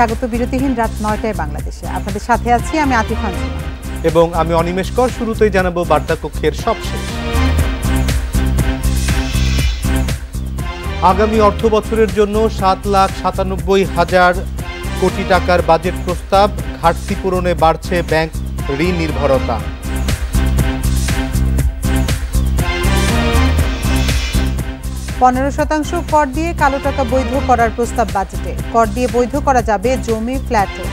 স্বাগত বিরতিহীন রাত ৯টায় বাংলাদেশে। আপনাদের সাথে আছি আমি আতিফা এবং আমি অনিমেষ কর। শুরুতেই জানাবো বার্তা কক্ষের সবশেষ। আগামী অর্থ বছরের জন্য ৭,৯৭,০০০ কোটি টাকার বাজেট প্রস্তাব। ঘাটতি পূরণে বাড়ছে ব্যাংক ঋণ নির্ভরতা। পনেরো শতাংশ কর দিয়ে কালো টাকা বৈধ করার প্রস্তাব বাজেটে। কর দিয়ে বৈধ করা যাবে জমি, ফ্ল্যাটও।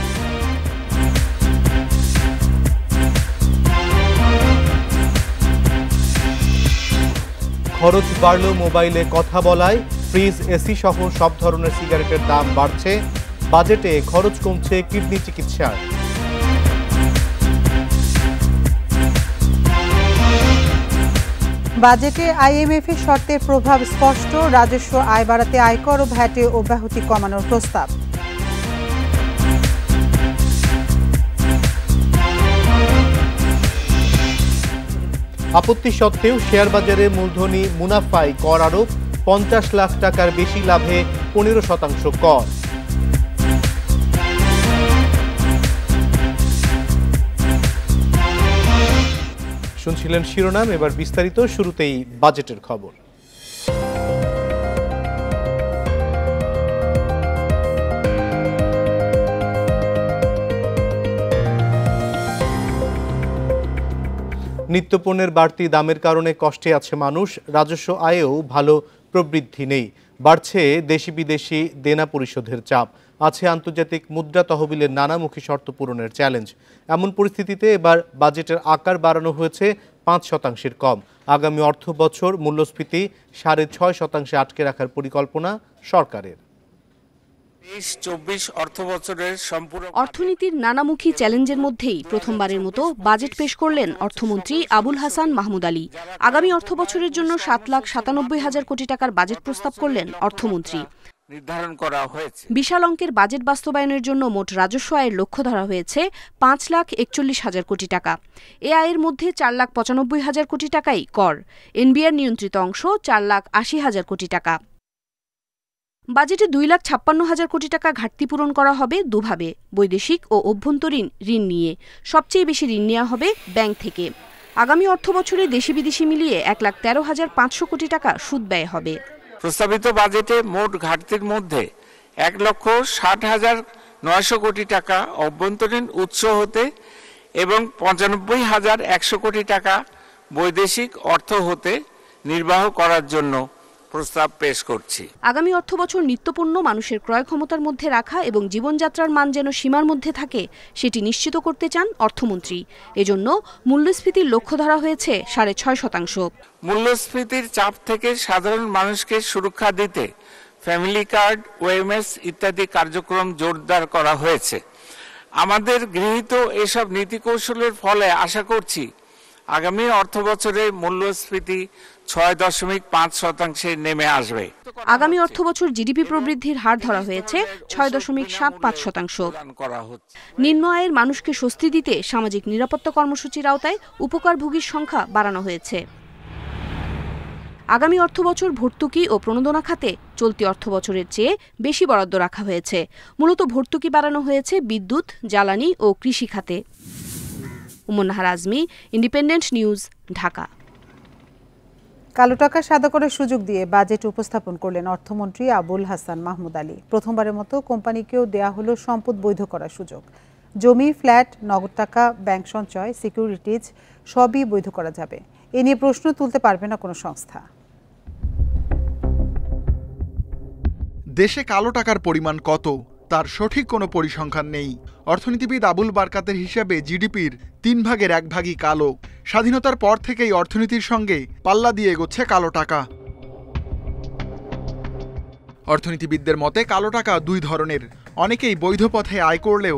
খরচ বাড়লেও মোবাইলে কথা বলায় ফ্রিজ, এসি সহ সব ধরনের সিগারেটের দাম বাড়ছে। বাজেটে খরচ কমছে কিডনি চিকিৎসার। বাজেটে আইএমএফের শর্তের প্রভাব স্পষ্ট। রাজস্ব আয় বাড়াতে আয়কর ও ভ্যাটে অব্যাহতি কমানোর প্রস্তাব। আপত্তি সত্ত্বেও শেয়ার বাজারে মূলধনী মুনাফায় কর আরোপ। ৫০ লাখ টাকার বেশি লাভে ১৫% কর। শুনছিলেন শিরোনাম, এবার বিস্তারিত। শুরুতেই বাজেটের খবর। নিত্যপণ্যের বাড়তি দামের কারণে কষ্টে আছে মানুষ। রাজস্ব আয়েও ভালো প্রবৃদ্ধি নেই। বাড়ছে দেশি বিদেশি দেনা পরিশোধের চাপ। আছে আন্তর্জাতিক মুদ্রা তহবিলের নানামুখী শর্ত পূরণের চ্যালেঞ্জ। এমন পরিস্থিতিতে এবার বাজেটের আকার বাড়ানো হয়েছে ৫% কম। আগামী অর্থ বছর মূল্যস্ফীতি ৬.৫% আটকে রাখার পরিকল্পনা সরকারের। অর্থনীতির নানামুখী চ্যালেঞ্জের মধ্যেই প্রথমবারের মতো বাজেট পেশ করলেন অর্থমন্ত্রী আবুল হাসান মাহমুদ আলী। আগামী অর্থ বছরের জন্য ৭,৯৭,০০০ কোটি টাকার বাজেট প্রস্তাব করলেন অর্থমন্ত্রী। নির্ধারণ করা হয়েছে বিশাল অঙ্কের বাজেট বাস্তবায়নের জন্য মোট রাজস্ব আয়ের লক্ষ্য ধরা হয়েছে ৫,৪১,০০০ কোটি টাকা। এ আয়ের মধ্যে ৪,৯৫,০০০ কোটি টাকাই কর। এনবিআর নিয়ন্ত্রিত অংশ ৪,৮০,০০০ কোটি টাকা। বাজেটে ২,৫৬,০০০ কোটি টাকা ঘাটতি পূরণ করা হবে দুভাবে, বৈদেশিক ও অভ্যন্তরীণ ঋণ নিয়ে। সবচেয়ে বেশি ঋণ নেওয়া হবে ব্যাংক থেকে। আগামী অর্থ বছরে দেশি বিদেশি মিলিয়ে ১,১৩,৫০০ কোটি টাকা সুদ ব্যয় হবে। প্রস্তাবিত বাজেটে মোট ঘাটতির মধ্যে ১,৬০,৯০০ কোটি টাকা অভ্যন্তরীণ উৎস হতে এবং ৯৫,১০০ কোটি টাকা বৈদেশিক অর্থ হতে নির্বাহ করার জন্য প্রস্তাব পেশ করছি। আগামী অর্থ বছর নিত্যপণ্য মানুষের ক্রয় ক্ষমতার মধ্যে রাখা এবং জীবনযাত্রার মান যেন সীমার মধ্যে থাকে সেটি নিশ্চিত করতে চান অর্থমন্ত্রী। এজন্য মূল্যস্ফীতির লক্ষ্য ধরা হয়েছে ৬.৫%। মূল্যস্ফীতির চাপ থেকে সাধারণ মানুষকে সুরক্ষা দিতে ফ্যামিলি কার্ড, ওএমএস ইত্যাদি কার্যক্রম জোরদার করা হয়েছে। আমাদের গৃহীত এসব নীতিকৌশলের ফলে আশা করছি আগামী অর্থ বছরে মূল্যস্ফীতি ৬.৫% নেমে আসবে। আগামী অর্থ বছর জিডিপি প্রবৃদ্ধির হার ধরা হয়েছে ৬.৭৫%। নিম্ন আয়ের মানুষকে স্বস্তি দিতে সামাজিক নিরাপত্তা কর্মসূচির আওতায় উপকারভোগীর সংখ্যা বাড়ানো হয়েছে। আগামী অর্থ বছর ভর্তুকি ও প্রণোদনা খাতে চলতি অর্থ বছরের চেয়ে বেশি বরাদ্দ রাখা হয়েছে। মূলত ভর্তুকি বাড়ানো হয়েছে বিদ্যুৎ, জ্বালানি ও কৃষি খাতে। উমন্নাহার আজমি, ইন্ডিপেন্ডেন্ট নিউজ, ঢাকা। কালো টাকা সাদা করার সুযোগ দিয়ে বাজেট উপস্থাপন করলেন অর্থমন্ত্রী আবুল হাসান মাহমুদ আলী। প্রথমবারের মতো কোম্পানিকেও দেয়া হলো সম্পদ বৈধ করার সুযোগ। জমি, ফ্ল্যাট, নগদ টাকা, ব্যাংক সঞ্চয়, সিকিউরিটিজ সবই বৈধ করা যাবে। এ নিয়ে প্রশ্ন তুলতে পারবে না কোনো সংস্থা। দেশে কালো টাকার পরিমাণ কত তার সঠিক কোনো পরিসংখ্যান নেই। অর্থনীতিবিদ আবুল বারকাতের হিসাবে জিডিপির 1/3 কালো। স্বাধীনতার পর থেকেই অর্থনীতির সঙ্গে পাল্লা দিয়ে এগোচ্ছে কালো টাকা। অর্থনীতিবিদদের মতে কালো টাকা দুই ধরনের। অনেকেই বৈধ পথে আয় করলেও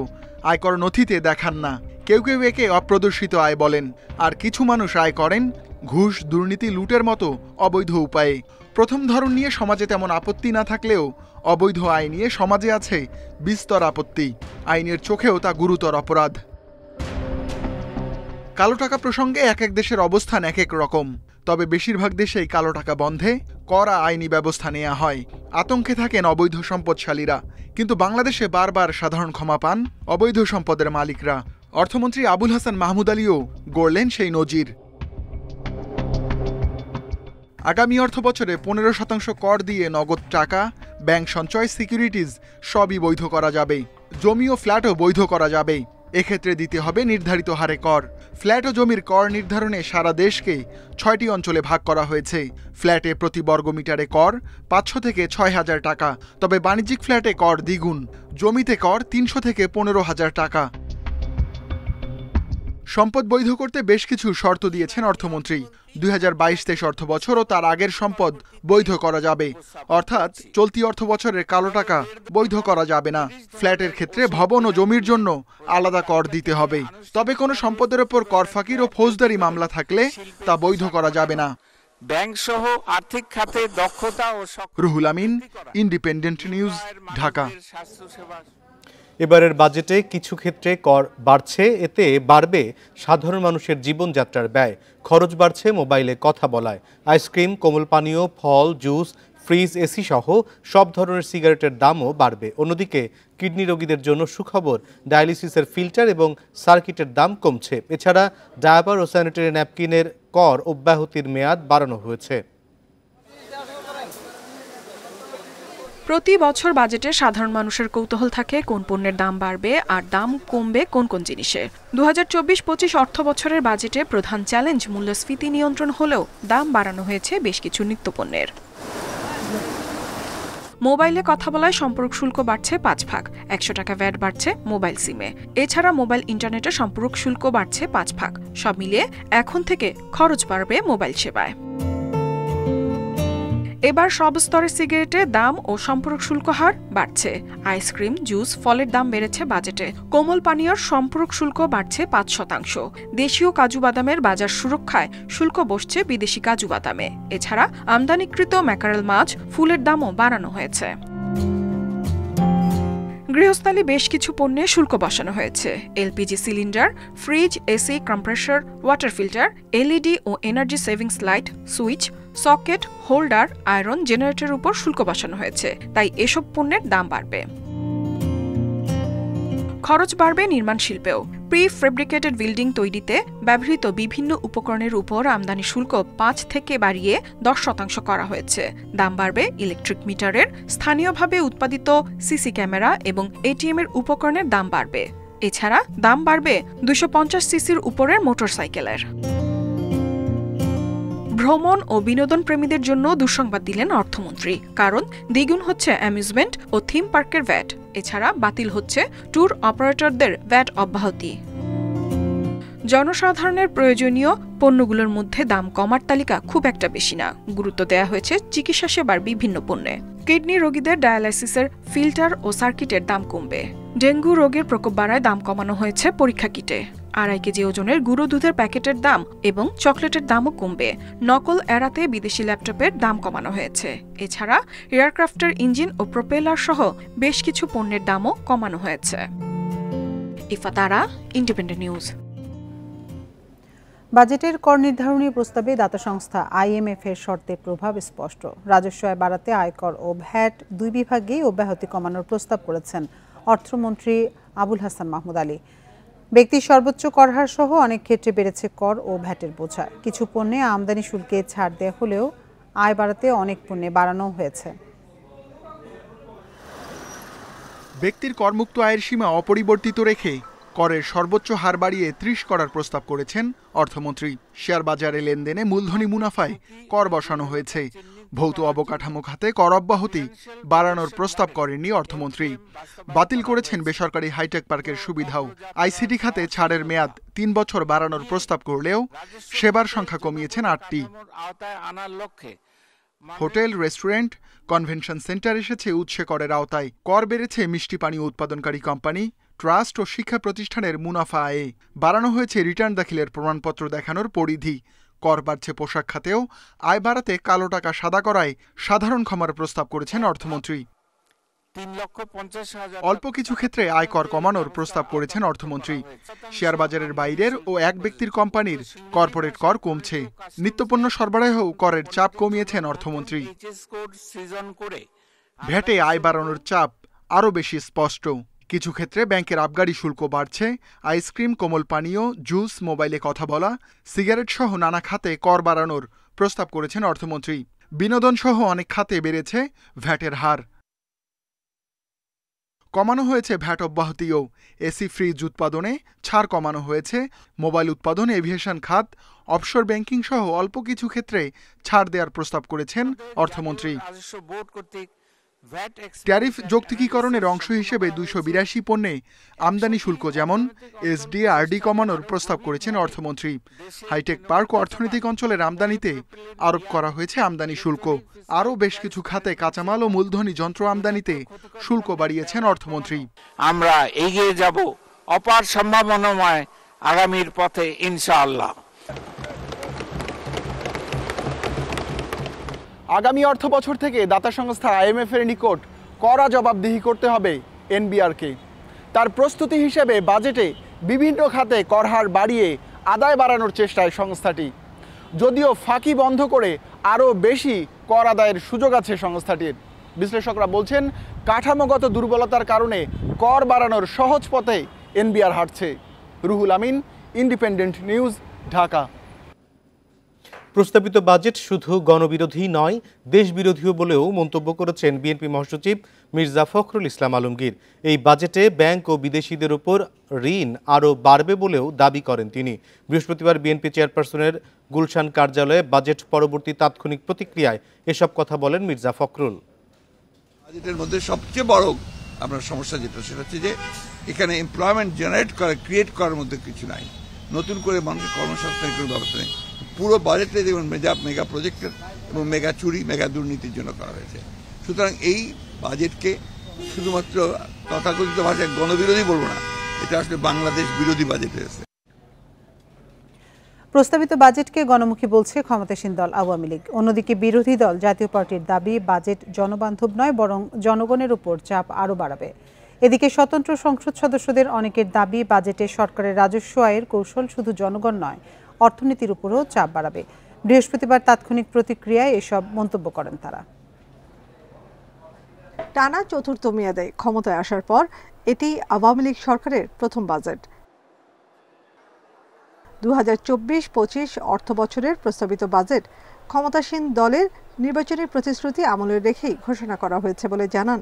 আয়কর নথিতে দেখান না। কেউ কেউ একে অপ্রদর্শিত আয় বলেন, আর কিছু মানুষ আয় করেন ঘুষ, দুর্নীতি, লুটের মতো অবৈধ উপায়ে। প্রথম ধরন নিয়ে সমাজে তেমন আপত্তি না থাকলেও অবৈধ আয় নিয়ে সমাজে আছে বিস্তর আপত্তি। আইনের চোখেও তা গুরুতর অপরাধ। কালো টাকা প্রসঙ্গে এক এক দেশের অবস্থান এক এক রকম। তবে বেশিরভাগ দেশেই কালো টাকা বন্ধে কড়া আইনি ব্যবস্থা নেওয়া হয়। আতঙ্কে থাকেন অবৈধ সম্পদশালীরা, কিন্তু বাংলাদেশে বারবার সাধারণ ক্ষমা পান অবৈধ সম্পদের মালিকরা। অর্থমন্ত্রী আবুল হাসান মাহমুদ আলীও গড়লেন সেই নজির। আগামী অর্থবছরে 15% কর দিয়ে নগদ টাকা, ব্যাংক সঞ্চয়, সিকিউরিটিজ সবই বৈধ করা যাবে। জমি ও ফ্ল্যাটও বৈধ করা যাবে। এক্ষেত্রে দিতে হবে নির্ধারিত হারে কর। ফ্ল্যাট ও জমির কর নির্ধারণে সারা দেশকে 6টি অঞ্চলে ভাগ করা হয়েছে। ফ্ল্যাটে প্রতি বর্গমিটারে কর 500 থেকে 6000 টাকা, তবে বাণিজ্যিক ফ্ল্যাটে কর দ্বিগুণ। জমিতে কর 300 থেকে 15,000 টাকা। সম্পদ বৈধ করতে বেশ কিছু শর্ত দিয়েছেন অর্থমন্ত্রী। 2022-23 অর্থবছর ও তার আগের সম্পদ বৈধ করা যাবে, অর্থাৎ চলতি অর্থবছরের কালো টাকা বৈধ করা যাবে না। ফ্ল্যাটের ক্ষেত্রে ভবন ও জমির জন্য আলাদা কর দিতে হবে, তবে কোনো সম্পদের ওপর কর ফাঁকির ও ফৌজদারি মামলা থাকলে তা বৈধ করা যাবে না। ব্যাংক সহ আর্থিক খাতে দক্ষতা ও রুহুল আমিন, ইন্ডিপেন্ডেন্ট নিউজ, ঢাকা। এবারের বাজেটে কিছু ক্ষেত্রে কর বাড়ছে, এতে বাড়বে সাধারণ মানুষের জীবনযাত্রার ব্যয়। খরচ বাড়ছে মোবাইলে কথা বলায়। আইসক্রিম, কোমল পানীয়, ফল, জুস, ফ্রিজ, এসি সহ সব ধরনের সিগারেটের দামও বাড়বে। অন্যদিকে কিডনি রোগীদের জন্য সুখবর, ডায়ালিসিসের ফিল্টার এবং সার্কিটের দাম কমছে। এছাড়া ডায়াপার ও স্যানিটারি ন্যাপকিনের কর অব্যাহতির মেয়াদ বাড়ানো হয়েছে। প্রতি বছর বাজেটে সাধারণ মানুষের কৌতূহল থাকে কোন পণ্যের দাম বাড়বে আর দাম কমবে কোন কোন জিনিসের। 2024-25 অর্থ বছরের বাজেটে প্রধান চ্যালেঞ্জ মূল্যস্ফীতি নিয়ন্ত্রণ হলেও দাম বাড়ানো হয়েছে বেশ কিছু নিত্যপণ্যের। মোবাইলে কথা বলায় সম্পর্ক শুল্ক বাড়ছে 5 ভাগ, 100 টাকা ভ্যাট বাড়ছে মোবাইল সিমে। এছাড়া মোবাইল ইন্টারনেটে সম্পর্ক শুল্ক বাড়ছে 5 ভাগ। সব মিলিয়ে এখন থেকে খরচ বাড়বে মোবাইল সেবায়। এবার সব স্তরের সিগারেটের দাম ও সম্পূরক শুল্ক হার বাড়ছে। আইসক্রিম, জুস, ফলের দাম বেড়েছে বাজেটে। কোমল পানীয়র সম্পূরক শুল্ক বাড়ছে 5%। দেশীয় কাজু বাদামের বাজার সুরক্ষায় শুল্ক বসছে বিদেশি কাজু বাদামে। এছাড়া আমদানিকৃত ম্যাকারেল মাছ, ফুলের দামও বাড়ানো হয়েছে। গৃহস্থালী বেশ কিছু পণ্যে শুল্ক বসানো হয়েছে। LPG cylinder, fridge, AC, compressor, water filter, LED ও energy savings light, switch, socket, holder, iron, জেনারেটরের উপর শুল্ক বসানো হয়েছে। তাই এসব পণ্যের দাম বাড়বে। খরচ বাড়বে নির্মাণ শিল্পেও। প্রি ফেব্রিকেটেড বিল্ডিং তৈরিতে ব্যবহৃত বিভিন্ন উপকরণের উপর আমদানি শুল্ক 5 থেকে বাড়িয়ে 10% করা হয়েছে। দাম বাড়বে ইলেকট্রিক মিটারের, স্থানীয়ভাবে উৎপাদিত সিসি ক্যামেরা এবং এটিএম এর উপকরণের দাম বাড়বে। এছাড়া দাম বাড়বে 250 সিসির উপরের মোটরসাইকেলের। ভ্রমণ ও বিনোদন প্রেমীদের জন্য দুঃসংবাদ দিলেন অর্থমন্ত্রী, কারণ দ্বিগুণ হচ্ছে অ্যামিউজমেন্ট ও থিম পার্কের ভ্যাট। এছাড়া বাতিল হচ্ছে ট্যুর অপারেটরদের ভ্যাট অব্যাহতি। জনসাধারণের প্রয়োজনীয় পণ্যগুলোর মধ্যে দাম কমার তালিকা খুব একটা বেশি না। গুরুত্ব দেওয়া হয়েছে চিকিৎসা সেবার বিভিন্ন পণ্যে। কিডনি রোগীদের ডায়ালাইসিসের ফিল্টার ও সার্কিটের দাম কমবে। ডেঙ্গু রোগের প্রকোপ বাড়ায় দাম কমানো হয়েছে পরীক্ষা কিটে। 2.5 কেজি ওজনের গুঁড়ো দুধের প্যাকেটের দাম এবং চকলেটের দামও কমবে। নকল এড়াতে বিদেশি ল্যাপটপের দাম কমানো হয়েছে। এছাড়া এয়ারক্রাফটের ইঞ্জিন ও প্রোপেলার সহ বেশ কিছু পণ্যের দামও কমানো হয়েছে। ইফা তারা, ইন্ডিপেন্ডেন্ট নিউজ। বাজেটের কর নির্ধারণী প্রস্তাবে দাতা সংস্থা আইএমএফ এর শর্তের প্রভাব স্পষ্ট। রাজস্ব আয় বাড়াতে আয়কর ও ভ্যাট দুই বিভাগেই অব্যাহতি কমানোর প্রস্তাব করেছেন অর্থমন্ত্রী আবুল হাসান মাহমুদ আলী। ব্যক্তির সর্বোচ্চ কর হার সহ অনেক ক্ষেত্রে বেড়েছে কর ও ভ্যাটের বোঝা। কিছু পণ্যে আমদানি শুল্কে ছাড় দেওয়া হলেও আয় বাড়াতে অনেক পণ্যে বাড়ানো হয়েছে। ব্যক্তির করমুক্ত আয়ের সীমা অপরিবর্তিত রেখে করের সর্বোচ্চ হার বাড়িয়ে 30 করার প্রস্তাব করেছেন অর্থমন্ত্রী। শেয়ার বাজারে লেনদেনে মূলধনী মুনাফায় কর বসানো হয়েছে। ভৌত অবকাঠামো খাতে কর অব্যাহতি বাড়ানোর প্রস্তাব করেননি অর্থমন্ত্রী। বাতিল করেছেন বেসরকারি হাইটেক পার্কের সুবিধাও। আইসিটি খাতে ছাড়ের মেয়াদ 3 বছর বাড়ানোর প্রস্তাব করলেও সেবার সংখ্যা কমিয়েছেন 8টি। হোটেল, রেস্টুরেন্ট, কনভেনশন সেন্টার এসেছে উৎসে করের আওতায়। কর বেড়েছে মিষ্টি পানীয় উৎপাদনকারী কোম্পানি, ট্রাস্ট ও শিক্ষা প্রতিষ্ঠানের মুনাফা আয়ে। বাড়ানো হয়েছে রিটার্ন দাখিলের প্রমাণপত্র দেখানোর পরিধি। কর বাড়ছে পোশাক খাতেও। আয় বাড়াতে কালো টাকা সাদা করায় সাধারণ ক্ষমার প্রস্তাব করেছেন অর্থমন্ত্রী। 3,50,000 অল্প কিছু ক্ষেত্রে আয়কর কমানোর প্রস্তাব করেছেন অর্থমন্ত্রী। শেয়ার বাজারের বাইরের ও এক ব্যক্তির কোম্পানির কর্পোরেট কর কমছে। নিত্যপণ্য সরবরাহেও করের চাপ কমিয়েছেন অর্থমন্ত্রী। ভ্যাটে আয় বাড়ানোর চাপ আরও বেশি স্পষ্ট। কিছু ক্ষেত্রে ব্যাংকের আবগারি শুল্ক বাড়ছে। আইসক্রিম, কোমল পানীয়, জুস, মোবাইলে কথা বলা, সিগারেট সহ নানা খাতে কর বাড়ানোর প্রস্তাব করেছেন অর্থমন্ত্রী। বিনোদন সহ অনেক খাতে বেড়েছে ভ্যাটের হার। কমানো হয়েছে ভ্যাট অব্যাহতিও। এসি ফ্রিজ উৎপাদনে ছাড় কমানো হয়েছে। মোবাইল উৎপাদন, এভিয়েশন খাত, অফশোর ব্যাংকিং সহ অল্প কিছু ক্ষেত্রে ছাড় দেওয়ার প্রস্তাব করেছেন অর্থমন্ত্রী। ট্যারিফ যৌক্তিকীকরণের অংশ হিসেবে 282 পণ্যে আমদানি শুল্ক যেমন এসডিআরডি কমানোর প্রস্তাব করেছেন অর্থমন্ত্রী। হাইটেক পার্ক ও অর্থনৈতিক অঞ্চলের আমদানিতে আরোপ করা হয়েছে আমদানি শুল্ক। আরও বেশ কিছু খাতে কাঁচামাল ও মূলধনী যন্ত্র আমদানিতে শুল্ক বাড়িয়েছেন অর্থমন্ত্রী। আমরা এগিয়ে যাব অপার সম্ভাবনাময় আগামীর পথে ইনশাআল্লাহ। আগামী অর্থ বছর থেকে দাতা সংস্থা আইএমএফ এর নিকট কড়া জবাবদিহি করতে হবে এনবিআরকে। তার প্রস্তুতি হিসেবে বাজেটে বিভিন্ন খাতে কর হার বাড়িয়ে আদায় বাড়ানোর চেষ্টায় সংস্থাটি। যদিও ফাঁকি বন্ধ করে আরও বেশি কর আদায়ের সুযোগ আছে সংস্থাটির। বিশ্লেষকরা বলছেন কাঠামোগত দুর্বলতার কারণে কর বাড়ানোর সহজ পথে এনবিআর হাঁটছে। Ruhul Amin, independent news, Dhaka. প্রস্তাবিত বাজেট শুধু গণবিরোধী নয়, দেশবিরোধীও বলেও মন্তব্য করেছেন বিএনপি মহাসচিব মির্জা ফখরুল ইসলাম আলমগীর। এই বাজেটে ব্যাংক ও বিদেশিদের উপর ঋণ আরও বাড়বে বলেও দাবি করেন তিনি। বৃহস্পতিবার বিএনপি চেয়ারপারসনের গুলশান কার্যালয়ে বাজেট পরবর্তী তাৎক্ষণিক প্রতিক্রিয়ায় এসব কথা বলেন মির্জা ফখরুল। বাজেটের মধ্যে সবচেয়ে বড় আপনার সমস্যা যেটা, সেটা হচ্ছে যে এখানে এমপ্লয়মেন্ট জেনারেট করা, ক্রিয়েট করার মধ্যে কিছু নাই। নতুন করে মানুষের কর্মসংস্থানের কোনো ব্যবস্থা নেই। পুরো বাজেটে দেখুন মেগা প্রজেক্টের এবং মেগা চুরি, মেগা দুর্নীতির জন্য করা হয়েছে। সুতরাং এই বাজেটকে শুধুমাত্র তথাকথিত ভাষায় গণবিরোধী বলবো না, এটা আসলে বাংলাদেশ বিরোধী বাজেট হয়েছে। প্রস্তাবিত বাজেটকে গণমুখী বলছে ক্ষমতাসীন দল আওয়ামী লীগ। অন্যদিকে বিরোধী দল জাতীয় পার্টির দাবি বাজেট জনবান্ধব নয়, বরং জনগণের উপর চাপ আরও বাড়াবে। এদিকে স্বতন্ত্র সংসদ সদস্যদের অনেকের দাবি বাজেটে সরকারের রাজস্ব আয়ের কৌশল শুধু জনগণ নয়, অর্থনীতির উপরও চাপ বাড়াবে। বৃহস্পতিবার তাৎক্ষণিক প্রতিক্রিয়ায় এসব মন্তব্য করেন তারা। টানা চতুর্থ মেয়াদে ক্ষমতায় আসার পর এটি আওয়ামী লীগ সরকারের প্রথম বাজেট। 2024-25 অর্থ বছরের প্রস্তাবিত বাজেট ক্ষমতাসীন দলের নির্বাচনী প্রতিশ্রুতি আমলে রেখেই ঘোষণা করা হয়েছে বলে জানান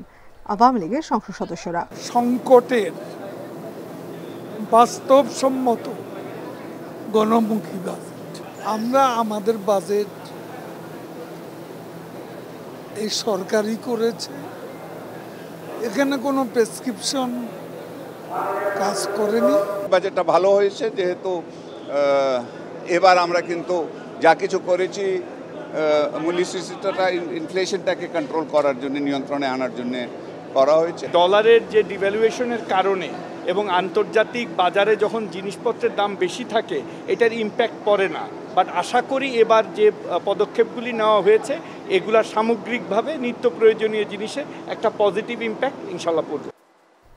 আওয়ামী লীগের সংসদ সদস্যরা। সংকটের বাস্তবসম্মত গণমুখী বাজেট। আমরা আমাদের বাজেট এই সরকারই করেছে, এখানে কোনো প্রেসক্রিপশন কাজ করেনি। বাজেটটা ভালো হয়েছে, যেহেতু এবার আমরা কিন্তু যা কিছু করেছি মূল্যস্ফীতিটা, ইনফ্লেশনটাকে কন্ট্রোল করার জন্য, নিয়ন্ত্রণে আনার জন্য করা হয়েছে। ডলারের যে ডিভ্যালুয়েশনের কারণে এবং আন্তর্জাতিক বাজারে যখন জিনিসপত্রের দাম বেশি থাকে এটার ইম্প্যাক্ট পড়ে না, বাট আশা করি এবার যে পদক্ষেপগুলি নেওয়া হয়েছে এগুলা সামগ্রিকভাবে নিত্য প্রয়োজনীয় জিনিসে একটা পজিটিভ ইম্প্যাক্ট ইনশাল্লাহ পড়বে।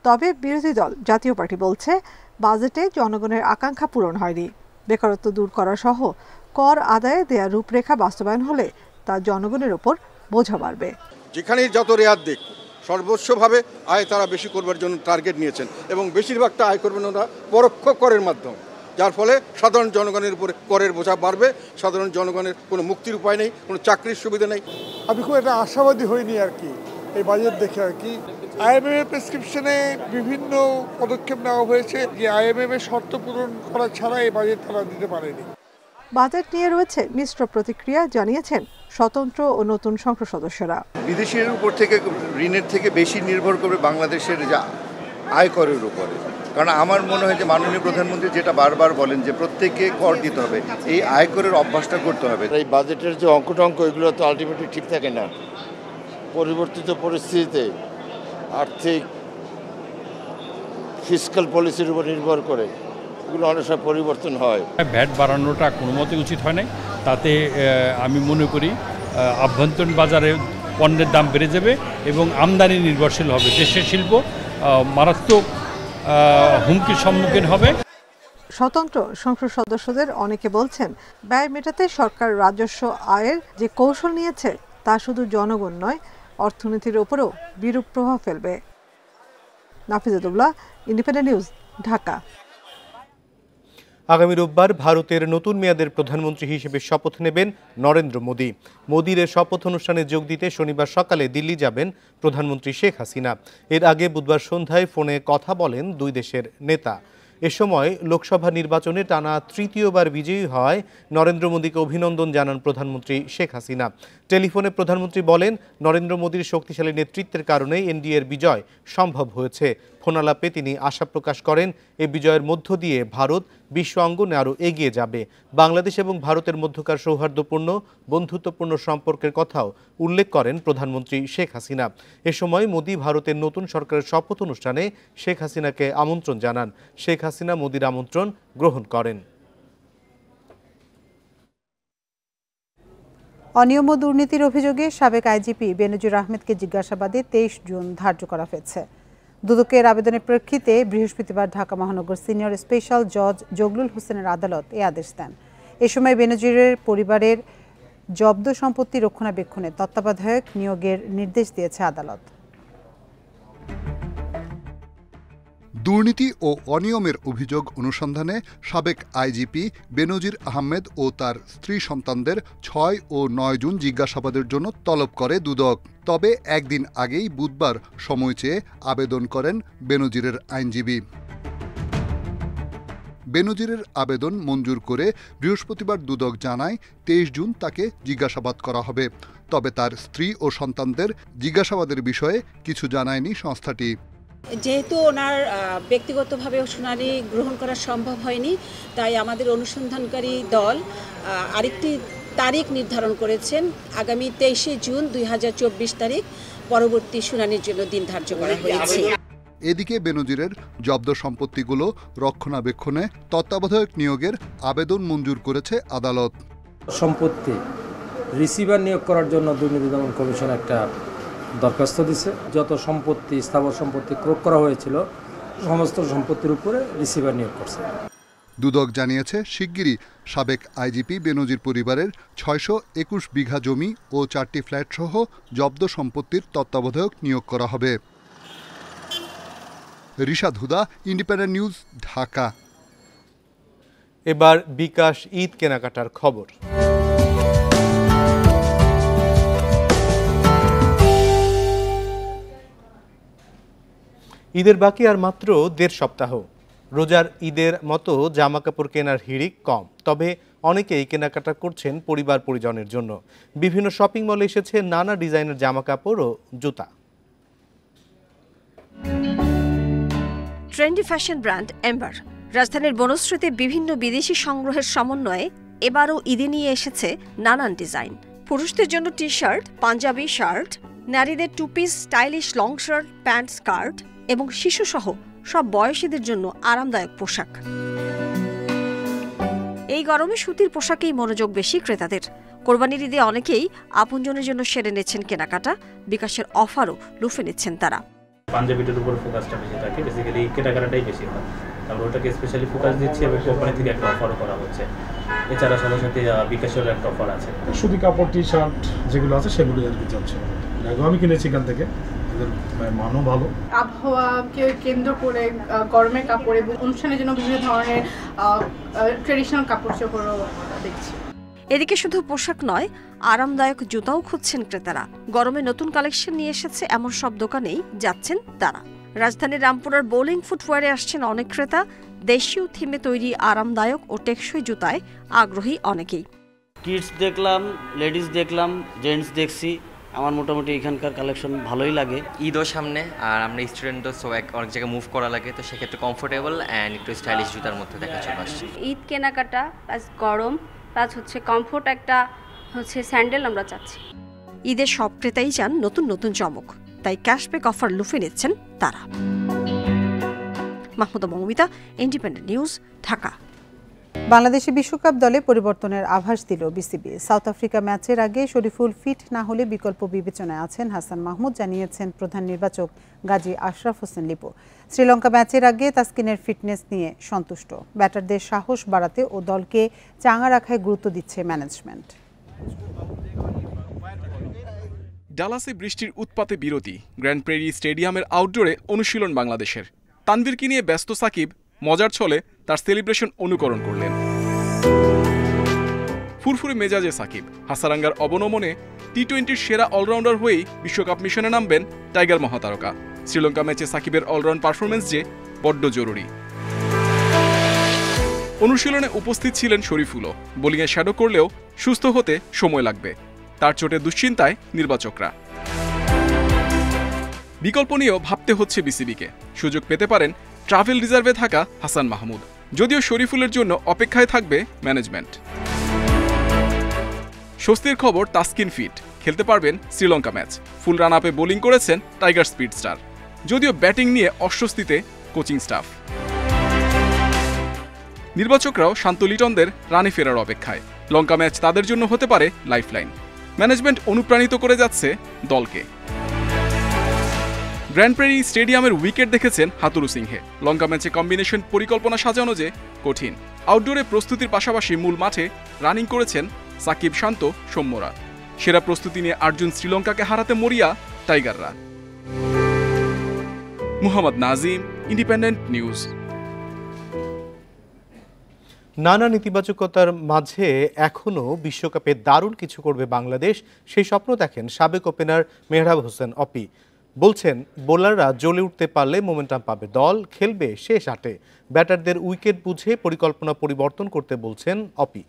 তবে বিরোধী দল জাতীয় পার্টি বলছে বাজেটে জনগণের আকাঙ্ক্ষা পূরণ হয়নি। বেকারত্ব দূর করা সহ কর আদায়ে দেয়া রূপরেখা বাস্তবায়ন হলে তা জনগণের উপর বোঝা বাড়বে। যেখানেই যত রেয়াত দিক সর্বোচ্চভাবে আয় তারা বেশি করবার জন্য টার্গেট নিয়েছেন এবং বেশিরভাগটা আয় করবেন ওরা পরোক্ষ করের মাধ্যমে, যার ফলে সাধারণ জনগণের উপরে করের বোঝা বাড়বে। সাধারণ জনগণের কোনো মুক্তির উপায় নেই, কোনো চাকরির সুবিধা নেই। আমি খুব একটা আশাবাদী হইনি আর কি এই বাজেট দেখে আর কি। আইএমএফ এর প্রেসক্রিপশনে বিভিন্ন পদক্ষেপ নেওয়া হয়েছে, যে আইএমএফ এর শর্ত পূরণ করা ছাড়া এই বাজেট তারা দিতে পারেনি। বাজেট নিয়ে রয়েছে মিশ্র প্রতিক্রিয়া জানিয়েছেন স্বতন্ত্র ও নতুন সংসদ সদস্যরা। বিদেশের উপর থেকে ঋণের থেকে বেশি নির্ভর করবে বাংলাদেশের যা আয়করের উপরে। কারণ আমার মনে হয় যে মাননীয় প্রধানমন্ত্রী যেটা বারবার বলেন যে প্রত্যেককে কর দিতে হবে, এই আয়করের অভ্যাসটা করতে হবে। এই বাজেটের যে অঙ্কটঙ্ক এগুলো তো আলটিমেটলি ঠিক থাকে না। পরিবর্তিত পরিস্থিতিতে আর্থিক ফিসক্যাল পলিসির উপর নির্ভর করে এগুলো অনেক সময় পরিবর্তন হয়। ভ্যাট বাড়ানোটা কোনো মতে উচিত হয় নাই। তাতে আমি মনে করি আভ্যন্তরীণ বাজারে পণ্যের দাম বেড়ে যাবে এবং আমদানি নির্ভরশীল হবে। দেশের শিল্প মারাত্মক হুমকির সম্মুখীন হবে। স্বতন্ত্র সংসদ সদস্যদের অনেকে বলছেন, ব্যয় মেটাতে সরকার রাজস্ব আয়ের যে কৌশল নিয়েছে তা শুধু জনগণ নয়, অর্থনীতির উপরও বিরূপ প্রভাব ফেলবে। নাফিজাতুল্লাহ, ইন্ডিপেন্ডেন্ট নিউজ, ঢাকা। আগামী রোববার ভারতের নতুন মেয়াদের প্রধানমন্ত্রী হিসেবে শপথ নেবেন নরেন্দ্র মোদী। মোদীর শপথ অনুষ্ঠানে যোগ দিতে শনিবার সকালে দিল্লি যাবেন প্রধানমন্ত্রী শেখ হাসিনা। এর আগে বুধবার সন্ধ্যায় ফোনে কথা বলেন দুই দেশের নেতা। এ সময় লোকসভা নির্বাচনে টানা তৃতীয়বার বিজয়ী হয় নরেন্দ্র মোদীকে অভিনন্দন জানান প্রধানমন্ত্রী শেখ হাসিনা। টেলিফোনে প্রধানমন্ত্রী বলেন, নরেন্দ্র মোদীর শক্তিশালী নেতৃত্বের কারণেই এনডিএর বিজয় সম্ভব হয়েছে। ফোনালাপে তিনি আশা প্রকাশ করেন, এ বিজয়ের মধ্য দিয়ে ভারত বিশ্ব অঙ্গনে আরও এগিয়ে যাবে। বাংলাদেশ এবং ভারতের মধ্যকার সৌহার্দ্যপূর্ণ বন্ধুত্বপূর্ণ সম্পর্কের কথাও উল্লেখ করেন প্রধানমন্ত্রী শেখ হাসিনা। এ সময় মোদী ভারতের নতুন সরকারের শপথ অনুষ্ঠানে শেখ হাসিনাকে আমন্ত্রণ জানান। শেখ হাসিনা মোদীর আমন্ত্রণ গ্রহণ করেন। অনিয়ম ও দুর্নীতির অভিযোগে সাবেক আইজিপি বেনজির আহমেদকে জিজ্ঞাসাবাদে 23 জুন ধার্য করা হয়েছে। দুদকের আবেদনের প্রেক্ষিতে বৃহস্পতিবার ঢাকা মহানগর সিনিয়র স্পেশাল জজ জগলুল হোসেনের আদালত এ আদেশ দেন। এ সময় বেনজিরের পরিবারের জব্দ সম্পত্তি রক্ষণাবেক্ষণে তত্ত্বাবধায়ক নিয়োগের নির্দেশ দিয়েছে আদালত। দুর্নীতি ও অনিয়মের অভিযোগ অনুসন্ধানে সাবেক আইজিপি বেনজির আহমেদ ও তার স্ত্রী সন্তানদের 6 ও 9 জুন জিজ্ঞাসাবাদের জন্য তলব করে দুদক। তবে একদিন আগেই বুধবার সময় চেয়ে আবেদন করেন বেনজিরের আইনজীবী। বেনজিরের আবেদন মঞ্জুর করে বৃহস্পতিবার দুদক জানায় 23 জুন তাকে জিজ্ঞাসাবাদ করা হবে। তবে তার স্ত্রী ও সন্তানদের জিজ্ঞাসাবাদের বিষয়ে কিছু জানায়নি সংস্থাটি। যেহেতু ওনার ব্যক্তিগতভাবে শুনানি গ্রহণ করা সম্ভব হয়নি, তাই আমাদের অনুসন্ধানকারী দল আরেকটি তারিখ নির্ধারণ করেছেন। আগামী 23 জুন 2024 তারিখ পরবর্তী শুনানির জন্য দিন ধার্য করা হয়েছে। এদিকে বেনজিরের জব্দ সম্পত্তিগুলো রক্ষণাবেক্ষণে তত্ত্বাবধায়ক নিয়োগের আবেদন মঞ্জুর করেছে আদালত। সম্পত্তি রিসিভার নিয়োগ করার জন্য দুর্নীতি দমন কমিশন একটা দরখাস্ত দিছে। যত সম্পত্তি স্থাবর সম্পত্তি ক্রয় করা হয়েছিল সমস্ত সম্পত্তির উপরে রিসিভার নিয়োগ করছে। দুদক জানিয়েছে, শিগগিরই সাবেক আইজিপি বেনজির পরিবারের 621 বিঘা জমি ও 4টি ফ্ল্যাট সহ জব্দ সম্পত্তির তত্ত্বাবধায়ক নিয়োগ করা হবে। রিশাদ হুদা, ইন্ডিপেন্ডেন্ট নিউজ, ঢাকা। এবার বিকাশ ঈদ কেনাকাটার খবর। ঈদের বাকি আর মাত্র 1.5 সপ্তাহ। রোজার ঈদের মতো জামা কাপড় কেনার হিড়িক কম, তবে অনেকেই কেনাকাটা করছেন পরিবার পরিজনের জন্য। বিভিন্ন শপিং মলে এসেছে নানা ডিজাইনের জামা কাপড় ও জুতা। ট্রেন্ডি ফ্যাশন ব্র্যান্ড এম্বার রাজধানীর বনশ্রীতে বিভিন্ন বিদেশি সংগ্রহের সমন্বয়ে এবারও ঈদে নিয়ে এসেছে নানান ডিজাইন। পুরুষদের জন্য টি শার্ট, পাঞ্জাবি শার্ট, নারীদের two piece stylish long shirt, pant, skirt এবং শিশুসহ সব বয়সীদের জন্য আরামদায়ক পোশাক। এই গরমে সুতির পোশাকেই মনোযোগ বেশি ক্রেতাদের। কোরবানির ঈদে অনেকেই আপনজনের জন্য সেরে নিচ্ছেন কেনাকাটা। বিকাশের অফারও লুফে নিচ্ছেন তারা। পাঞ্জাবিটার উপর ফোকাসটা বেশি থাকে, বেসিক্যালি কেনাকাটাটাই বেশি হয়। তারপর ওটাকে স্পেশালি ফোকাস দিচ্ছি এবং কোম্পানি থেকে একটা অফারও করা হচ্ছে। এছাড়া সাথে সাথে বিকাশের একটা অফার আছে। সুতি কাপড়, টি শার্ট যেগুলো আছে সেগুলোই আর কি চলছে। আমি কিনেছি এখান থেকে, মানও ভালো। আবহাওয়াকে কেন্দ্র করে গরমের কাপড় এবং অনুষ্ঠানের জন্য বিভিন্ন ধরনের ট্রেডিশনাল কাপড় চোপড়ও দেখছি। এদিকে শুধু পোশাক নয়, আরামদায়ক জুতাও খুঁজছেন ক্রেতারা। গরমে নতুন কালেকশন নিয়ে এসেছে এমন সব দোকানেই যাচ্ছেন তারা। রাজধানীর রামপুরার বোলিং ফুটওয়্যারে আসছেন অনেক ক্রেতা। দেশীয় থিমে তৈরি আরামদায়ক ও টেকসই জুতায় আগ্রহী অনেকেই। কিডস দেখলাম, লেডিস দেখলাম, জেন্টস দেখছি। আমার মোটামুটি এখানকার কালেকশন ভালোই লাগে। ঈদও সামনে, আর আমরা স্টুডেন্টও, সো অনেক জায়গায় মুভ করা লাগে, তো সেক্ষেত্রে কমফোর্টেবল অ্যান্ড একটু স্টাইলিশ জুতার মধ্যে দেখা চলে আসছে। ঈদ কেনাকাটা প্লাস গরম প্লাস হচ্ছে কমফোর্ট একটা হচ্ছে স্যান্ডেল আমরা চাচ্ছি। ঈদের সব ক্রেতাই চান নতুন নতুন চমক, তাই ক্যাশব্যাক অফার লুফে নিচ্ছেন তারা। Mahmuda Moumita, independent news, Dhaka. বাংলাদেশি বিশ্বকাপ দলে পরিবর্তনের আভাস দিল বিসিবি। সাউথ আফ্রিকা ম্যাচের আগে শরীফুল ফিট না হলে বিকল্প বিবেচনায় আছেন হাসান মাহমুদ, জানিয়েছেন প্রধান নির্বাচক গাজী আশরাফ হোসেন লিপু। শ্রীলঙ্কা ম্যাচের আগে তাসকিনের ফিটনেস নিয়ে সন্তুষ্ট। ব্যাটারদের সাহস বাড়াতে ও দলকে চাঙা রাখায় গুরুত্ব দিচ্ছে ম্যানেজমেন্ট। ডালাসে বৃষ্টির উৎপাতে বিরতি, গ্র্যান্ড প্রেরি স্টেডিয়ামের আউটডোরে অনুশীলন বাংলাদেশের। তানভীরকে নিয়ে ব্যস্ত সাকিব মজার ছলে তার সেলিব্রেশন অনুকরণ করলেন। ফুরফুরে মেজাজে সাকিব, হাসারাঙ্গার অবনমনে টি-20-র সেরা অলরাউন্ডার হয়েই বিশ্বকাপ মিশনে নামবেন টাইগার মহাতারকা। শ্রীলঙ্কা ম্যাচে সাকিবের অলরাউন্ড পারফরমেন্স যে বড্ড জরুরি। অনুশীলনে উপস্থিত ছিলেন শরীফুলও। বোলিংয়ে শ্যাডো করলেও সুস্থ হতে সময় লাগবে, তার চোটে দুশ্চিন্তায় নির্বাচকরা। বিকল্প নিয়েও ভাবতে হচ্ছে বিসিবিকে। সুযোগ পেতে পারেন ট্রাভেল রিজার্ভে থাকা হাসান মাহমুদ, যদিও শরীফুলের জন্য অপেক্ষায় থাকবে ম্যানেজমেন্ট। স্বস্তির খবর, তাসকিন ফিট, খেলতে পারবেন শ্রীলঙ্কা ম্যাচ। ফুল রান আপে বোলিং করেছেন টাইগার স্পিড স্টার, যদিও ব্যাটিং নিয়ে অস্বস্তিতে কোচিং স্টাফ। নির্বাচকরাও শান্ত লিটনদের রানে ফেরার অপেক্ষায়। লঙ্কা ম্যাচ তাদের জন্য হতে পারে লাইফলাইন। ম্যানেজমেন্ট অনুপ্রাণিত করে যাচ্ছে দলকে। গ্র্যান্ড প্রেরি স্টেডিয়ামের উইকেট দেখেছেন হাতুরু সিংহে। লঙ্কা ম্যাচে কম্বিনেশন পরিকল্পনা সাজানো যে কঠিন। আউটডোরে প্রস্তুতির পাশাপাশি মূল মাঠে রানিং করেছেন সাকিব, শান্ত, সৌম্যরা। সেরা প্রস্তুতি নিয়ে আর্জুন শ্রীলঙ্কাকে হারাতে মরিয়া টাইগাররা। Muhammad Nazim, independent news. নানা নেতিবাচকতার মাঝে এখনও বিশ্বকাপে দারুণ কিছু করবে বাংলাদেশ, সেই স্বপ্ন দেখেন সাবেক ওপেনার মেহরাব হোসেন অপি। বলছেন বোলাররা জ্বলে উঠতে পারলে মোমেন্টাম পাবে দল, খেলবে শেষ আটে। ব্যাটারদের উইকেট বুঝে পরিকল্পনা পরিবর্তন করতে বলছেন অপি।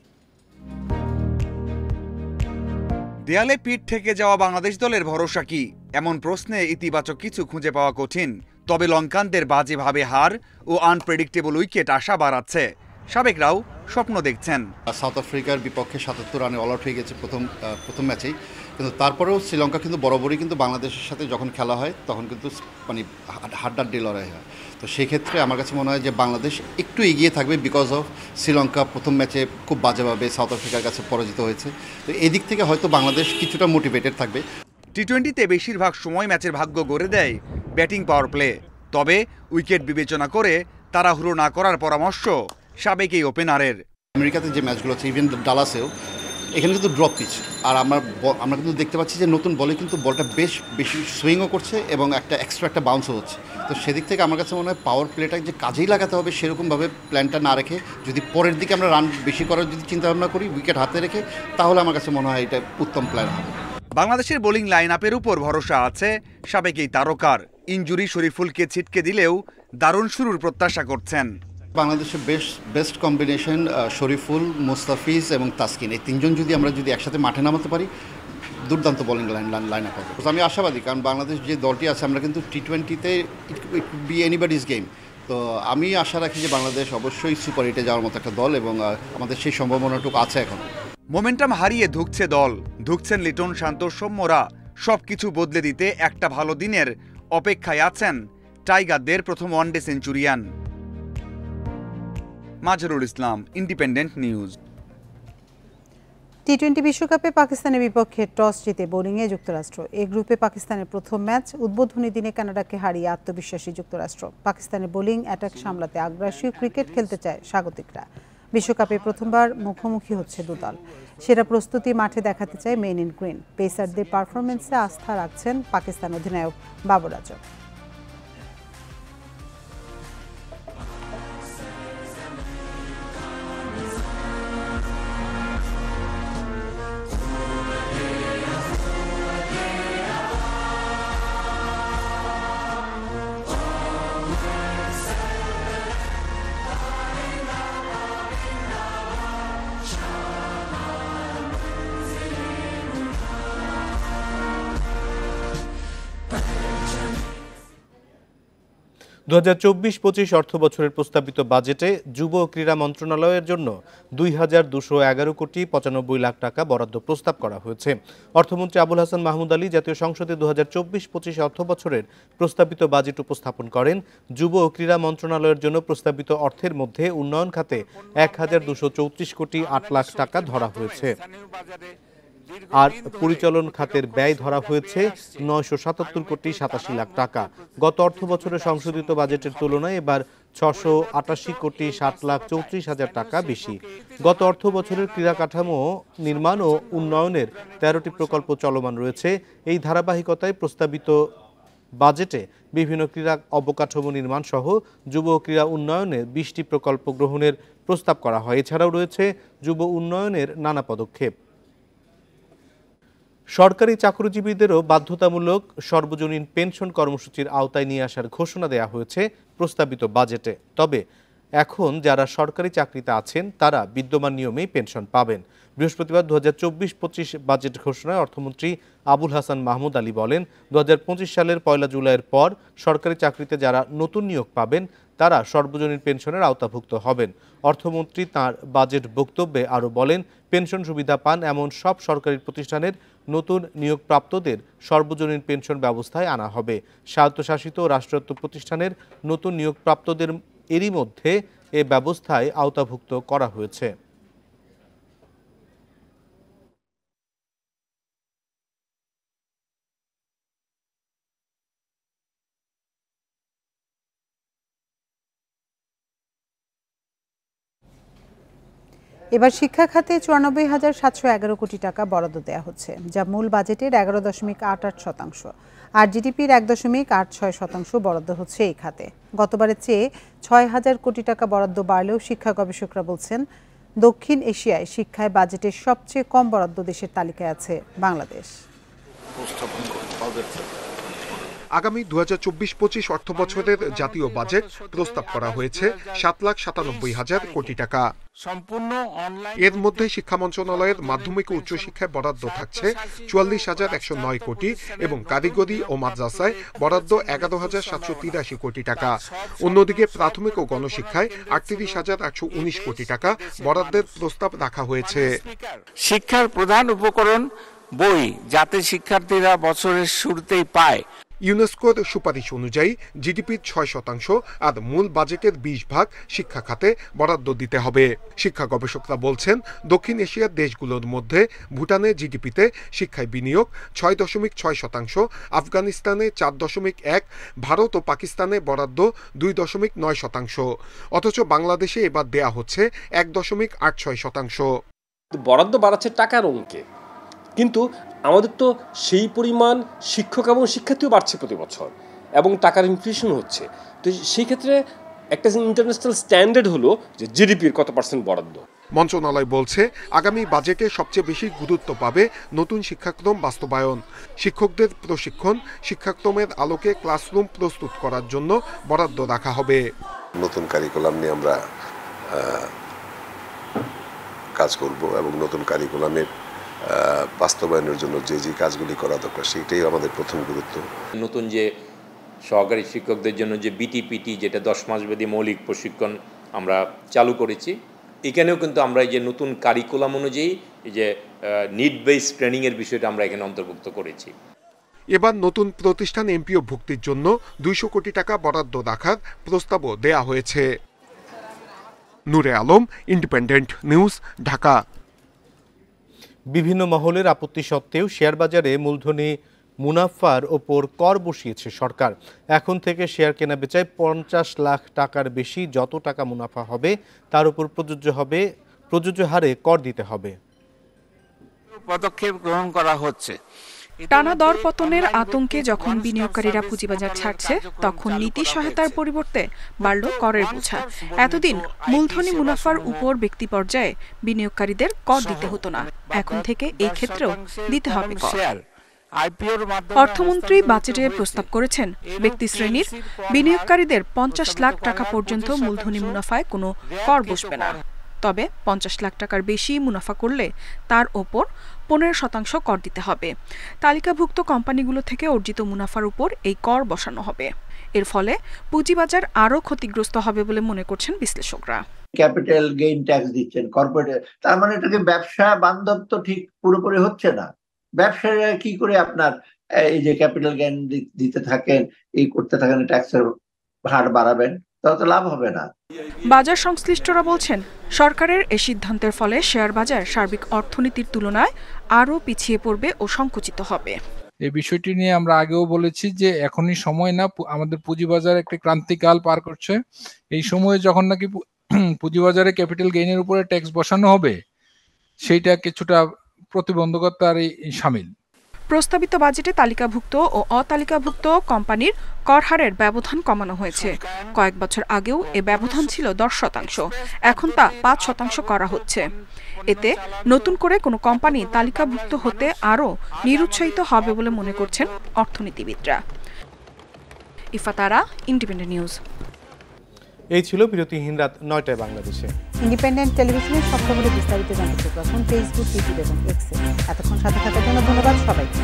দেয়ালে পিঠ থেকে যাওয়া বাংলাদেশ দলের ভরসা কি, এমন প্রশ্নে ইতিবাচক কিছু খুঁজে পাওয়া কঠিন। তবে লঙ্কানদের বাজেভাবে হার ও আনপ্রেডিক্টেবল উইকেট আশা বাড়াচ্ছে। সাবেকরাও স্বপ্ন দেখছেন। সাউথ আফ্রিকার বিপক্ষে ৭৭ রানে অল আউট হয়ে গেছে প্রথম ম্যাচেই, কিন্তু তারপরেও শ্রীলঙ্কা কিন্তু বরাবরই কিন্তু বাংলাদেশের সাথে যখন খেলা হয় তখন কিন্তু মানে হাড্ডাহাড্ডি লড়াই হয়। তো সেক্ষেত্রে আমার কাছে মনে হয় যে বাংলাদেশ একটু এগিয়ে থাকবে, বিকজ অফ শ্রীলঙ্কা প্রথম ম্যাচে খুব বাজেভাবে সাউথ আফ্রিকার কাছে পরাজিত হয়েছে। তো এদিক থেকে হয়তো বাংলাদেশ কিছুটা মোটিভেটেড থাকবে। টি-20তে বেশিরভাগ সময় ম্যাচের ভাগ্য গড়ে দেয় ব্যাটিং পাওয়ার প্লে। তবে উইকেট বিবেচনা করে তাড়াহুড়ো না করার পরামর্শ সাবেক এই ওপেনারের। আমেরিকাতে যে ম্যাচগুলো আছে, ইভেন ডালাসেও, এখানে কিন্তু ড্রপ পিচ, আর আমরা কিন্তু দেখতে পাচ্ছি যে নতুন বলে কিন্তু বলটা বেশি সুইংও করছে এবং একটা বাউন্সও হচ্ছে। তো সেদিক থেকে আমার কাছে মনে হয় পাওয়ার প্লেটা যে কাজেই লাগাতে হবে সেরকমভাবে প্ল্যানটা না রেখে যদি পরের দিকে আমরা রান বেশি করার যদি চিন্তাভাবনা করি উইকেট হাতে রেখে, তাহলে আমার কাছে মনে হয় এটা উত্তম প্ল্যান হবে। বাংলাদেশের বোলিং লাইন আপের উপর ভরসা আছে সাবেক এই তারকার। ইনজুরি শরীফুলকে ছিটকে দিলেও দারুণ শুরুর প্রত্যাশা করছেন। বাংলাদেশের বেস্ট কম্বিনেশন শরীফুল, মুস্তাফিজ এবং তাসকিন, এই তিনজন যদি আমরা একসাথে মাঠে নামাতে পারি, দুর্দান্ত বোলিং লাইন আপ হবে। আমি আশাবাদী, কারণ বাংলাদেশ যে দলটি আছে, আমরা কিন্তু টি-20তে it could be anybody's game. তো আমি আশা রাখি যে বাংলাদেশ অবশ্যই সুপার হিটে যাওয়ার মতো একটা দল, এবং আমাদের সেই সম্ভাবনাটুকু আছে এখন। মোমেন্টাম হারিয়ে ধুঁকছে দল, ধুঁকছেন লিটন, শান্ত, সৌম্যরা। সবকিছু বদলে দিতে একটা ভালো দিনের অপেক্ষায় আছেন টাইগারদের প্রথম one day centurion. Mazharul Islam, independent news. টি-20 বিশ্বকাপে পাকিস্তানের বিপক্ষে টস জিতে বোলিংয়ে যুক্তরাষ্ট্র। এই গ্রুপে পাকিস্তানের প্রথম ম্যাচ। উদ্বোধনী দিনে কানাডাকে হারিয়ে আত্মবিশ্বাসী যুক্তরাষ্ট্র। পাকিস্তানের বোলিং অ্যাটাক সামলাতে আগ্রাসী ক্রিকেট খেলতে চায় স্বাগতিকরা। বিশ্বকাপে প্রথমবার মুখোমুখি হচ্ছে দুদল। সেরা প্রস্তুতি মাঠে দেখাতে চায় মেন ইন গ্রিন। পেসারদের পারফরমেন্সে আস্থা রাখছেন পাকিস্তান অধিনায়ক বাবর আজম। 2024-25 অর্থ বছরের প্রস্তাবিত বাজেটে যুব ও ক্রীড়া মন্ত্রণালয়ের জন্য 2,211 কোটি 95 লাখ টাকা বরাদ্দ প্রস্তাব করা হয়েছে। অর্থমন্ত্রী আবুল হাসান মাহমুদ আলী জাতীয় সংসদে 2024-25 অর্থ বছরের প্রস্তাবিত বাজেট উপস্থাপন করেন। যুব ও ক্রীড়া মন্ত্রণালয়ের জন্য প্রস্তাবিত অর্থের মধ্যে উন্নয়ন খাতে 1,234 কোটি 8 লাখ টাকা ধরা হয়েছে, আর পরিচালন খাতের ব্যয় ধরা হয়েছে 977 কোটি 87 লাখ টাকা। গত অর্থ বছরের সংশোধিত বাজেটের তুলনায় এবার 688 কোটি 60 লাখ 34 হাজার টাকা বেশি। গত অর্থ বছরের ক্রীড়া কাঠামো নির্মাণ ও উন্নয়নের 13টি প্রকল্প চলমান রয়েছে। এই ধারাবাহিকতায় প্রস্তাবিত বাজেটে বিভিন্ন ক্রীড়া অবকাঠামো নির্মাণ সহ যুব ক্রীড়া উন্নয়নে 20টি প্রকল্প গ্রহণের প্রস্তাব করা হয়। এছাড়াও রয়েছে যুব উন্নয়নের নানা পদক্ষেপ। সরকারি চাকরিজীবীদেরও বাধ্যতামূলক সর্বজনীন পেনশন কর্মসূচির আওতায় নিয়ে আসার ঘোষণা দেওয়া হয়েছে প্রস্তাবিত বাজেটে। তবে এখন যারা সরকারি চাকরিতে আছেন তারা বিদ্যমান নিয়মেই পেনশন পাবেন। বৃহস্পতিবার 2024-25 বাজেট ঘোষণায় অর্থমন্ত্রী আবুল হাসান মাহমুদ আলী বলেন, 2025 সালের 1 জুলাইয়ের পর সরকারি চাকরিতে যারা নতুন নিয়োগ পাবেন তারা সর্বজনীন পেনশনের আওতাভুক্ত হবেন। অর্থমন্ত্রী তাঁর বাজেট বক্তব্যে আরও বলেন, পেনশন সুবিধা পান এমন সব সরকারি প্রতিষ্ঠানের নতুন নিয়োগপ্রাপ্তদের সর্বজনীন পেনশন ব্যবস্থায় আনা হবে। স্বায়ত্তশাসিত ও রাষ্ট্রায়ত্ত প্রতিষ্ঠানের নতুন নিয়োগপ্রাপ্তদের এরই মধ্যে এ ব্যবস্থায় আওতাভুক্ত করা হয়েছে। এবার শিক্ষা খাতে 94,711 কোটি টাকা বরাদ্দ দেওয়া হচ্ছে, যা মূল বাজেটের 11.88%। আর জিডিপির 1.86% বরাদ্দ হচ্ছে এই খাতে। গতবারের চেয়ে 6,000 কোটি টাকা বরাদ্দ বাড়লেও শিক্ষা গবেষকরা বলছেন, দক্ষিণ এশিয়ায় শিক্ষায় বাজেটের সবচেয়ে কম বরাদ্দ দেশের তালিকায় আছে বাংলাদেশ। আগামী 2024-25 অর্থ বছরের জাতীয় বাজেট প্রস্তাব করা হয়েছে 7,97,000 কোটি টাকা। এর মধ্যে শিক্ষা মন্ত্রণালয়ের মাধ্যমিক ও উচ্চশিক্ষায় বরাদ্দ থাকছে 44,109 কোটি এবং কারিগরি ও মাদ্রাসায় বরাদ্দ 11,783 কোটি টাকা। অন্যদিকে প্রাথমিক ও গণশিক্ষায় 38,819 কোটি টাকা বরাদ্দের প্রস্তাব রাখা হয়েছে। শিক্ষার প্রধান উপকরণ বই, যাতে শিক্ষার্থীরা বছরের শুরুতেই পায়। ইউনেস্কোর সুপারিশ অনুযায়ী জিডিপির 6% আর মূল বাজেটের 20% শিক্ষা খাতে বরাদ্দ দিতে হবে। শিক্ষা গবেষকরা বলছেন, দক্ষিণ এশিয়ার দেশগুলোর মধ্যে ভুটানে জিডিপিতে শিক্ষায় বিনিয়োগ 6.6%, আফগানিস্তানে 4.1%, ভারত ও পাকিস্তানে বরাদ্দ 2.9%। অথচ বাংলাদেশে এবার দেয়া হচ্ছে 1.86%। বরাদ্দ বাড়াচ্ছে টাকার অঙ্কে, কিন্তু আমাদের তো সেই পরিমাণ শিক্ষক এবং শিক্ষার্থীও বাড়ছে প্রতি বছর এবং টাকার ইনফ্লেশন হচ্ছে। তো সেই ক্ষেত্রে একটা ইন্টারন্যাশনাল স্ট্যান্ডার্ড হলো যে জিডিপির কত % বরাদ্দ। মন্ত্রণালয় বলছে, আগামী বাজেটে সবচেয়ে বেশি গুরুত্ব পাবে নতুন শিক্ষাক্রম বাস্তবায়ন। শিক্ষকদের প্রশিক্ষণ, শিক্ষাক্রমের আলোকে ক্লাসরুম প্রস্তুত করার জন্য বরাদ্দ রাখা হবে। নতুন কারিকুলাম নিয়ে আমরা কাজ করব এবং নতুন কারিকুলামের বাস্তবায়নের জন্য যে যে কাজগুলি করা দরকার সেটাই আমাদের প্রথম গুরুত্ব। নতুন যে সহকারী শিক্ষকদের জন্য যে বিটিপিটি, যেটা 10 মাসব্যাপী মৌলিক প্রশিক্ষণ আমরা চালু করেছি, এখানেও কিন্তু আমরা এই যে নতুন কারিকুলাম অনুযায়ী এই যে নিড বেস ট্রেনিংয়ের বিষয়টা আমরা এখানে অন্তর্ভুক্ত করেছি। এবার নতুন প্রতিষ্ঠান এমপিও ভুক্তির জন্য 200 কোটি টাকা বরাদ্দ রাখার প্রস্তাবও দেয়া হয়েছে। নূরে আলম, ইন্ডিপেন্ডেন্ট নিউজ, ঢাকা। বিভিন্ন মহলের আপত্তি সত্ত্বেও শেয়ার বাজারে মূলধনী মুনাফার ওপর কর বসিয়েছে সরকার। এখন থেকে শেয়ার কেনা বেচায় 50 লাখ টাকার বেশি যত টাকা মুনাফা হবে তার উপর প্রযোজ্য হারে কর দিতে হবে। পদক্ষেপ গ্রহণ করা হচ্ছে। টানা দর পতনের আতঙ্কে যখন বিনিয়োগকারীরা পুঁজিবাজার ছাড়ছে, তখন নীতি সহায়তার পরিবর্তে বাড়ল করের বোঝা। এতদিন মূলধনী মুনাফার উপর ব্যক্তি পর্যায়ে বিনিয়োগকারীদের কর দিতে হতো না, এখন থেকে এই ক্ষেত্রেও দিতে হবে কর। অর্থমন্ত্রী বাজেটে প্রস্তাব করেছেন, ব্যক্তি শ্রেণীর বিনিয়োগকারীদের 50 লাখ টাকা পর্যন্ত মূলধনী মুনাফায় কোনো কর বসবে না। তবে 50 লাখ টাকার বেশি মুনাফা করলে তার ওপর 15% কর দিতে হবে। তালিকাভুক্ত কোম্পানিগুলো থেকে অর্জিত মুনাফার উপর এই কর বসানো হবে। এর ফলে পুঁজিবাজার আরও ক্ষতিগ্রস্ত হবে বলে মনে করছেন বিশ্লেষকরা। ক্যাপিটাল গেইন ট্যাক্স দিচ্ছেন কর্পোরেট, তার মানে এটাকে ব্যবসা বান্ধব তো ঠিক পুরোপুরি হচ্ছে না। ব্যবসায়ীরা কি করে আপনার এই যে ক্যাপিটাল গেইন দিতে থাকেন, এই করতে থাকেন, ট্যাক্সের হার বাড়াবেন, তাহলে তো লাভ হবে না। বাজার সংশ্লিষ্টরা বলছেন, সরকারের এই সিদ্ধান্তের ফলে শেয়ার বাজার সার্বিক অর্থনীতির তুলনায় আরও পিছিয়ে পড়বে ও সংকুচিত হবে। এই বিষয়টি নিয়ে আমরা আগেও বলেছি যে এখনই সময় না, আমাদের পুঁজিবাজার একটি ক্রান্তিকাল পার করছে। এই সময়ে যখন নাকি পুঁজিবাজারে ক্যাপিটাল গেইনের উপরে ট্যাক্স বসানো হবে, সেইটা কিছুটা প্রতিবন্ধকতার শামিল। প্রস্তাবিত বাজেটে তালিকাভুক্ত ও অতালিকাভুক্ত কোম্পানির কর হারের ব্যবধান কমানো হয়েছে। কয়েক বছর আগেও এ ব্যবধান ছিল 10%, এখন তা 5% করা হচ্ছে। এতে নতুন করে কোনো কোম্পানি তালিকাভুক্ত হতে আরও নিরুৎসাহিত হবে বলে মনে করছেন অর্থনীতিবিদরা। ইফাতারা, ইন্ডিপেন্ডেন্ট নিউজ। এই ছিল বিরতিহীন রাত 9টায় বাংলাদেশে। ইন্ডিপেন্ডেন্ট টেলিভিশনের সব খবরে বিস্তারিত জানতে চোখ রাখুন ফেসবুক, ইউটিউব এবং এক্সে। এতক্ষণ সাথে থাকার জন্য ধন্যবাদ সবাইকে।